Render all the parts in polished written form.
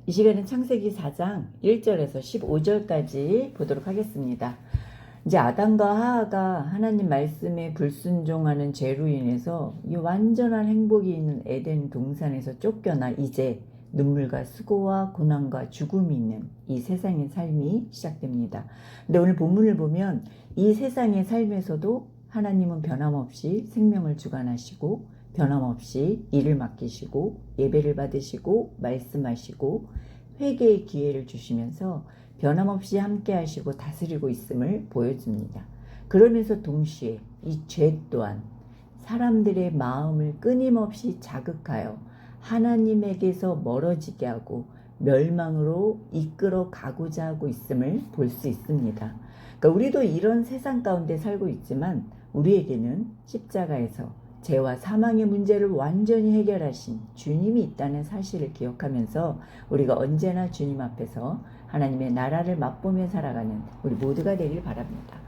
이 시간은 창세기 4장 1절에서 15절까지 보도록 하겠습니다. 이제 아담과 하하가 하나님 말씀에 불순종하는 죄로 인해서 이 완전한 행복이 있는 에덴 동산에서 쫓겨나 이제 눈물과 수고와 고난과 죽음이 있는 이 세상의 삶이 시작됩니다. 근데 오늘 본문을 보면 이 세상의 삶에서도 하나님은 변함없이 생명을 주관하시고 변함없이 일을 맡기시고 예배를 받으시고 말씀하시고 회개의 기회를 주시면서 변함없이 함께 하시고 다스리고 있음을 보여줍니다. 그러면서 동시에 이 죄 또한 사람들의 마음을 끊임없이 자극하여 하나님에게서 멀어지게 하고 멸망으로 이끌어 가고자 하고 있음을 볼 수 있습니다. 그러니까 우리도 이런 세상 가운데 살고 있지만 우리에게는 십자가에서 죄와 사망의 문제를 완전히 해결하신 주님이 있다는 사실을 기억하면서 우리가 언제나 주님 앞에서 하나님의 나라를 맛보며 살아가는 우리 모두가 되길 바랍니다.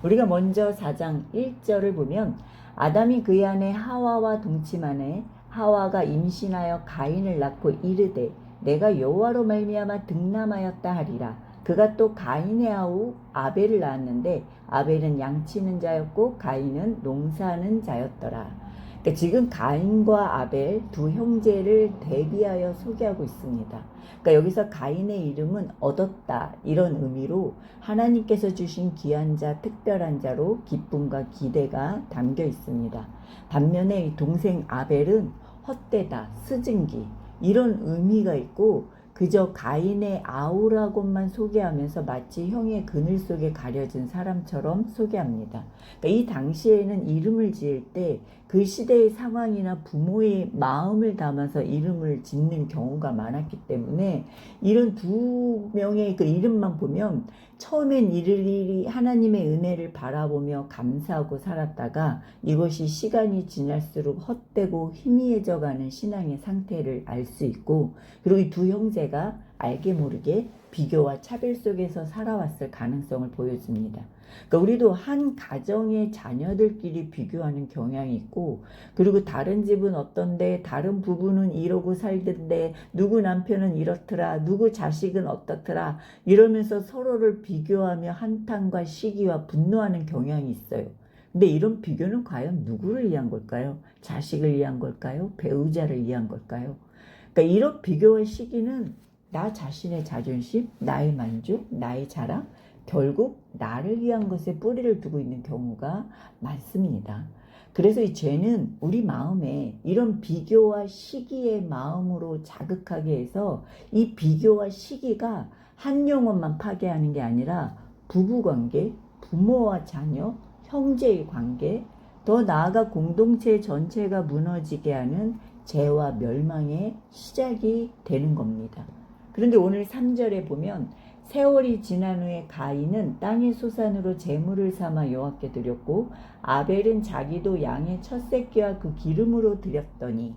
우리가 먼저 4장 1절을 보면 아담이 그의 아내 하와와 동침하네 하와가 임신하여 가인을 낳고 이르되 내가 여호와로 말미암아 득남하였다 하리라. 그가 또 가인의 아우 아벨을 낳았는데 아벨은 양치는 자였고 가인은 농사하는 자였더라. 그러니까 지금 가인과 아벨 두 형제를 대비하여 소개하고 있습니다. 그러니까 여기서 가인의 이름은 얻었다 이런 의미로 하나님께서 주신 귀한 자, 특별한 자로 기쁨과 기대가 담겨 있습니다. 반면에 동생 아벨은 헛되다, 스승기 이런 의미가 있고 그저 가인의 아우라고만 소개하면서 마치 형의 그늘 속에 가려진 사람처럼 소개합니다. 그러니까 이 당시에는 이름을 지을 때 그 시대의 상황이나 부모의 마음을 담아서 이름을 짓는 경우가 많았기 때문에 이런 두 명의 그 이름만 보면 처음엔 이르리 하나님의 은혜를 바라보며 감사하고 살았다가 이것이 시간이 지날수록 헛되고 희미해져가는 신앙의 상태를 알 수 있고 그리고 이 두 형제가 알게 모르게 비교와 차별 속에서 살아왔을 가능성을 보여줍니다. 그러니까 우리도 한 가정의 자녀들끼리 비교하는 경향이 있고 그리고 다른 집은 어떤데 다른 부부는 이러고 살던데 누구 남편은 이렇더라 누구 자식은 어떻더라 이러면서 서로를 비교하며 한탄과 시기와 분노하는 경향이 있어요. 근데 이런 비교는 과연 누구를 위한 걸까요? 자식을 위한 걸까요? 배우자를 위한 걸까요? 그러니까 이런 비교와 시기는 나 자신의 자존심, 나의 만족, 나의 자랑, 결국 나를 위한 것에 뿌리를 두고 있는 경우가 많습니다. 그래서 이 죄는 우리 마음에 이런 비교와 시기의 마음으로 자극하게 해서 이 비교와 시기가 한 영혼만 파괴하는 게 아니라 부부관계, 부모와 자녀, 형제의 관계, 더 나아가 공동체 전체가 무너지게 하는 죄와 멸망의 시작이 되는 겁니다. 그런데 오늘 3절에 보면 세월이 지난 후에 가인은 땅의 소산으로 제물을 삼아 여호와께 드렸고 아벨은 자기도 양의 첫 새끼와 그 기름으로 드렸더니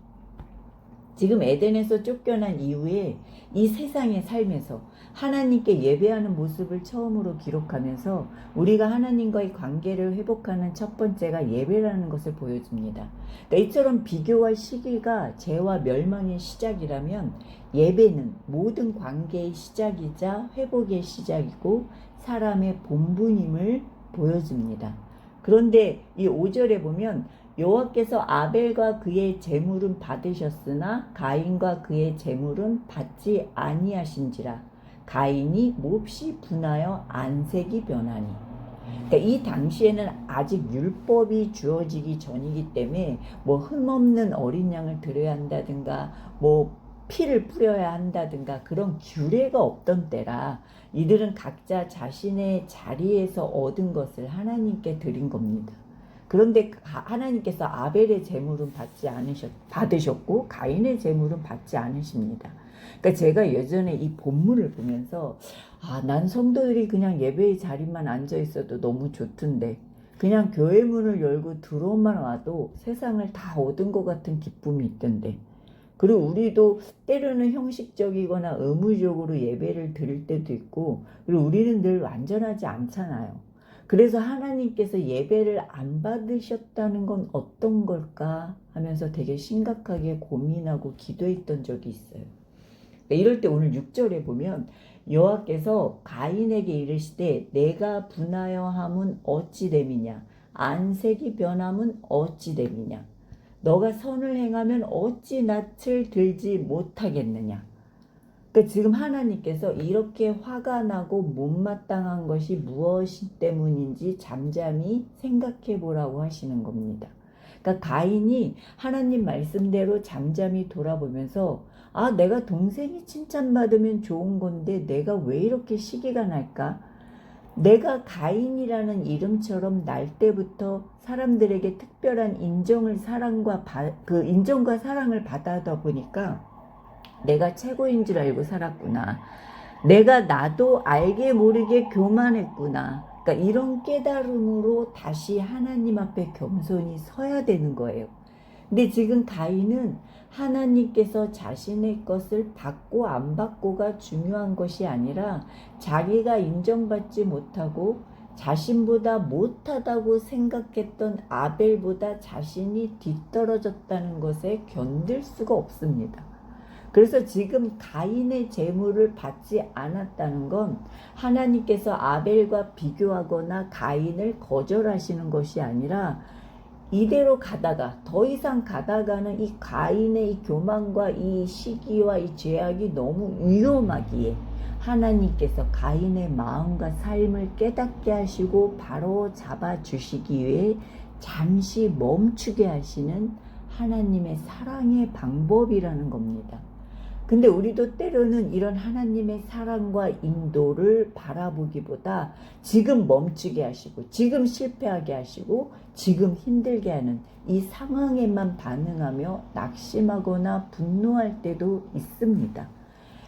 지금 에덴에서 쫓겨난 이후에 이 세상의 삶에서 하나님께 예배하는 모습을 처음으로 기록하면서 우리가 하나님과의 관계를 회복하는 첫 번째가 예배라는 것을 보여줍니다. 그러니까 이처럼 비교와 시기가 죄와 멸망의 시작이라면 예배는 모든 관계의 시작이자 회복의 시작이고 사람의 본분임을 보여줍니다. 그런데 이 5절에 보면 여호와께서 아벨과 그의 제물은 받으셨으나 가인과 그의 제물은 받지 아니하신지라 가인이 몹시 분하여 안색이 변하니. 그러니까 이 당시에는 아직 율법이 주어지기 전이기 때문에 뭐 흠없는 어린 양을 드려야 한다든가 뭐 피를 뿌려야 한다든가 그런 규례가 없던 때라 이들은 각자 자신의 자리에서 얻은 것을 하나님께 드린 겁니다. 그런데 하나님께서 아벨의 제물은 받으셨고 가인의 제물은 받지 않으십니다. 그러니까 제가 예전에 이 본문을 보면서 난 성도들이 그냥 예배의 자리만 앉아 있어도 너무 좋던데 그냥 교회 문을 열고 들어오만 와도 세상을 다 얻은 것 같은 기쁨이 있던데 그리고 우리도 때로는 형식적이거나 의무적으로 예배를 드릴 때도 있고 그리고 우리는 늘 완전하지 않잖아요. 그래서 하나님께서 예배를 안 받으셨다는 건 어떤 걸까 하면서 되게 심각하게 고민하고 기도했던 적이 있어요. 이럴 때 오늘 6절에 보면 여호와께서 가인에게 이르시되 내가 분하여 함은 어찌 됨이냐 안색이 변함은 어찌 됨이냐 너가 선을 행하면 어찌 낯을 들지 못하겠느냐. 그러니까 지금 하나님께서 이렇게 화가 나고 못마땅한 것이 무엇이 때문인지 잠잠히 생각해 보라고 하시는 겁니다. 그러니까 가인이 하나님 말씀대로 잠잠히 돌아보면서 아, 내가 동생이 칭찬받으면 좋은 건데 내가 왜 이렇게 시기가 날까? 내가 가인이라는 이름처럼 날 때부터 사람들에게 특별한 인정을 인정과 사랑을 받아다 보니까 내가 최고인 줄 알고 살았구나. 내가 나도 알게 모르게 교만했구나. 그러니까 이런 깨달음으로 다시 하나님 앞에 겸손히 서야 되는 거예요. 근데 지금 가인은 하나님께서 자신의 것을 받고 안 받고가 중요한 것이 아니라 자기가 인정받지 못하고 자신보다 못하다고 생각했던 아벨보다 자신이 뒤떨어졌다는 것에 견딜 수가 없습니다. 그래서 지금 가인의 재물을 받지 않았다는 건 하나님께서 아벨과 비교하거나 가인을 거절하시는 것이 아니라 이대로 가다가 더 이상 가다가는 이 가인의 이 교만과 이 시기와 이 죄악이 너무 위험하기에 하나님께서 가인의 마음과 삶을 깨닫게 하시고 바로 잡아 주시기 위해 잠시 멈추게 하시는 하나님의 사랑의 방법이라는 겁니다. 근데 우리도 때로는 이런 하나님의 사랑과 인도를 바라보기보다 지금 멈추게 하시고 지금 실패하게 하시고 지금 힘들게 하는 이 상황에만 반응하며 낙심하거나 분노할 때도 있습니다.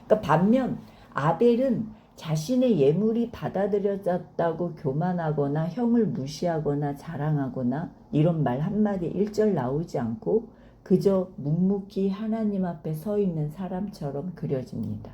그러니까 반면 아벨은 자신의 예물이 받아들여졌다고 교만하거나 형을 무시하거나 자랑하거나 이런 말 한마디 1절 나오지 않고 그저 묵묵히 하나님 앞에 서 있는 사람처럼 그려집니다.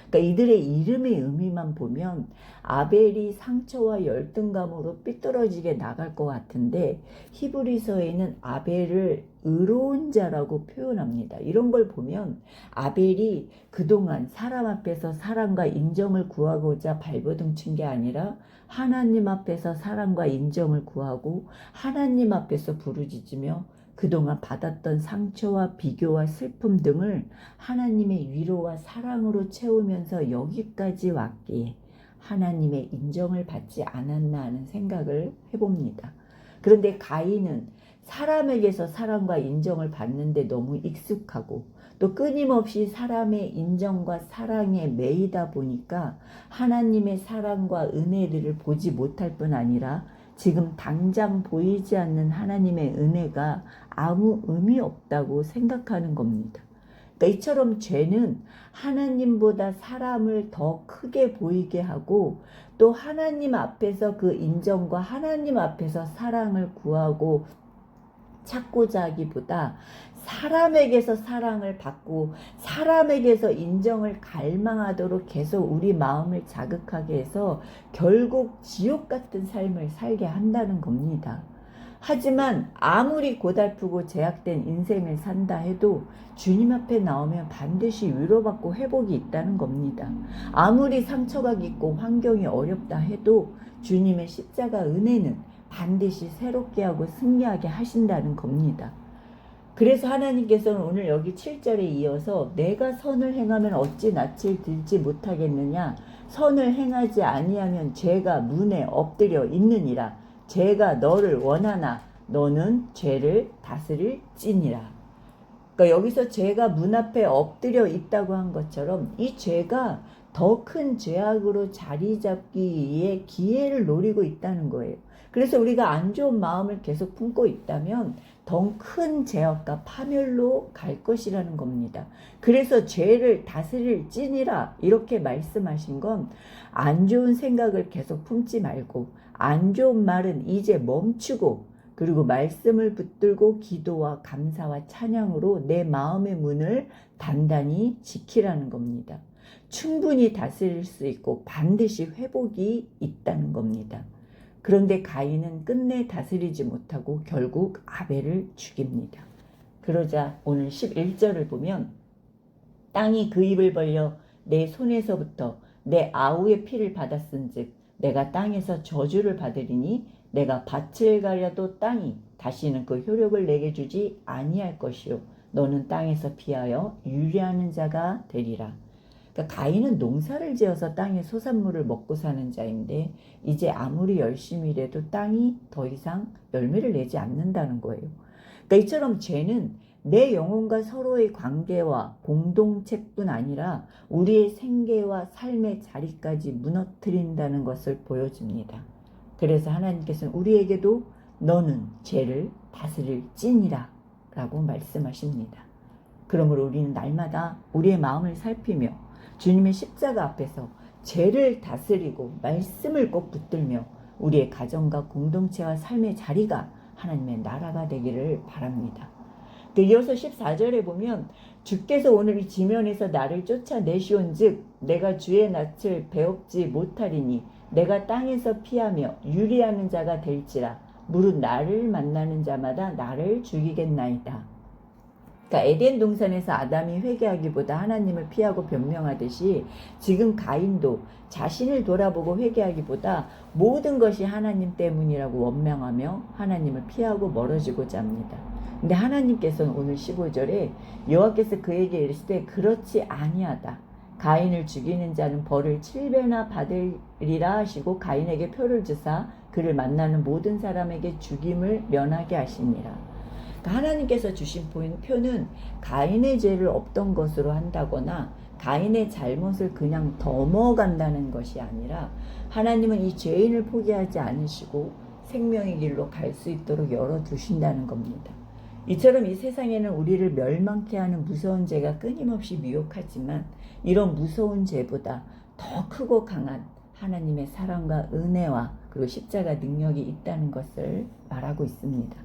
그러니까 이들의 이름의 의미만 보면 아벨이 상처와 열등감으로 삐뚤어지게 나갈 것 같은데 히브리서에는 아벨을 의로운 자라고 표현합니다. 이런 걸 보면 아벨이 그동안 사람 앞에서 사랑과 인정을 구하고자 발버둥 친 게 아니라 하나님 앞에서 사랑과 인정을 구하고 하나님 앞에서 부르짖으며 그동안 받았던 상처와 비교와 슬픔 등을 하나님의 위로와 사랑으로 채우면서 여기까지 왔기에 하나님의 인정을 받지 않았나 하는 생각을 해봅니다. 그런데 가인은 사람에게서 사랑과 인정을 받는데 너무 익숙하고 또 끊임없이 사람의 인정과 사랑에 매이다 보니까 하나님의 사랑과 은혜들을 보지 못할 뿐 아니라 지금 당장 보이지 않는 하나님의 은혜가 아무 의미 없다고 생각하는 겁니다. 그러니까 이처럼 죄는 하나님보다 사람을 더 크게 보이게 하고 또 하나님 앞에서 그 인정과 하나님 앞에서 사랑을 구하고 찾고자 하기보다 사람에게서 사랑을 받고 사람에게서 인정을 갈망하도록 계속 우리 마음을 자극하게 해서 결국 지옥 같은 삶을 살게 한다는 겁니다. 하지만 아무리 고달프고 제약된 인생을 산다 해도 주님 앞에 나오면 반드시 위로받고 회복이 있다는 겁니다. 아무리 상처가 깊고 환경이 어렵다 해도 주님의 십자가 은혜는 반드시 새롭게 하고 승리하게 하신다는 겁니다. 그래서 하나님께서는 오늘 여기 7절에 이어서 내가 선을 행하면 어찌 낯을 들지 못하겠느냐 선을 행하지 아니하면 죄가 문에 엎드려 있느니라 죄가 너를 원하나 너는 죄를 다스릴지니라. 그러니까 여기서 죄가 문 앞에 엎드려 있다고 한 것처럼 이 죄가 더 큰 죄악으로 자리 잡기 위해 기회를 노리고 있다는 거예요. 그래서 우리가 안 좋은 마음을 계속 품고 있다면 더 큰 죄악과 파멸로 갈 것이라는 겁니다. 그래서 죄를 다스릴지니라 이렇게 말씀하신 건 안 좋은 생각을 계속 품지 말고 안 좋은 말은 이제 멈추고 그리고 말씀을 붙들고 기도와 감사와 찬양으로 내 마음의 문을 단단히 지키라는 겁니다. 충분히 다스릴 수 있고 반드시 회복이 있다는 겁니다. 그런데 가인은 끝내 다스리지 못하고 결국 아벨을 죽입니다. 그러자 오늘 11절을 보면 땅이 그 입을 벌려 내 손에서부터 내 아우의 피를 받았은즉 내가 땅에서 저주를 받으리니 내가 밭을 가려도 땅이 다시는 그 효력을 내게 주지 아니할 것이요 너는 땅에서 피하여 유리하는 자가 되리라. 그러니까 가인은 농사를 지어서 땅의 소산물을 먹고 사는 자인데 이제 아무리 열심히 일해도 땅이 더 이상 열매를 내지 않는다는 거예요. 그러니까 이처럼 죄는 내 영혼과 서로의 관계와 공동체뿐 아니라 우리의 생계와 삶의 자리까지 무너뜨린다는 것을 보여줍니다. 그래서 하나님께서는 우리에게도 너는 죄를 다스릴지니라 라고 말씀하십니다. 그러므로 우리는 날마다 우리의 마음을 살피며 주님의 십자가 앞에서 죄를 다스리고 말씀을 꼭 붙들며 우리의 가정과 공동체와 삶의 자리가 하나님의 나라가 되기를 바랍니다. 이어서 14절에 보면 주께서 오늘 이 지면에서 나를 쫓아내시온즉 내가 주의 낯을 배웁지 못하리니 내가 땅에서 피하며 유리하는 자가 될지라 무릇 나를 만나는 자마다 나를 죽이겠나이다. 그러니까 에덴 동산에서 아담이 회개하기보다 하나님을 피하고 변명하듯이 지금 가인도 자신을 돌아보고 회개하기보다 모든 것이 하나님 때문이라고 원망하며 하나님을 피하고 멀어지고자 합니다. 근데 하나님께서는 오늘 15절에 여호와께서 그에게 이르시되 그렇지 아니하다. 가인을 죽이는 자는 벌을 7배나 받으리라 하시고 가인에게 표를 주사 그를 만나는 모든 사람에게 죽임을 면하게 하시니라. 하나님께서 주신 표는 가인의 죄를 없던 것으로 한다거나 가인의 잘못을 그냥 넘어간다는 것이 아니라 하나님은 이 죄인을 포기하지 않으시고 생명의 길로 갈 수 있도록 열어두신다는 겁니다. 이처럼 이 세상에는 우리를 멸망케 하는 무서운 죄가 끊임없이 미혹하지만 이런 무서운 죄보다 더 크고 강한 하나님의 사랑과 은혜와 그리고 십자가 능력이 있다는 것을 말하고 있습니다.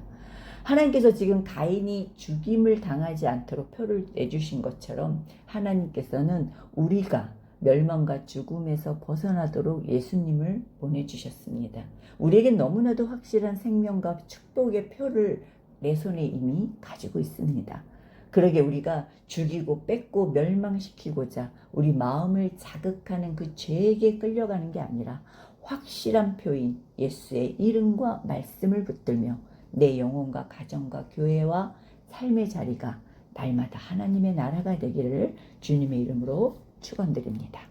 하나님께서 지금 가인이 죽임을 당하지 않도록 표를 내주신 것처럼 하나님께서는 우리가 멸망과 죽음에서 벗어나도록 예수님을 보내주셨습니다. 우리에겐 너무나도 확실한 생명과 축복의 표를 내 손에 이미 가지고 있습니다. 그러게 우리가 죽이고 뺏고 멸망시키고자 우리 마음을 자극하는 그 죄에게 끌려가는 게 아니라 확실한 표인 예수의 이름과 말씀을 붙들며 내 영혼과 가정과 교회와 삶의 자리가 날마다 하나님의 나라가 되기를 주님의 이름으로 축원드립니다.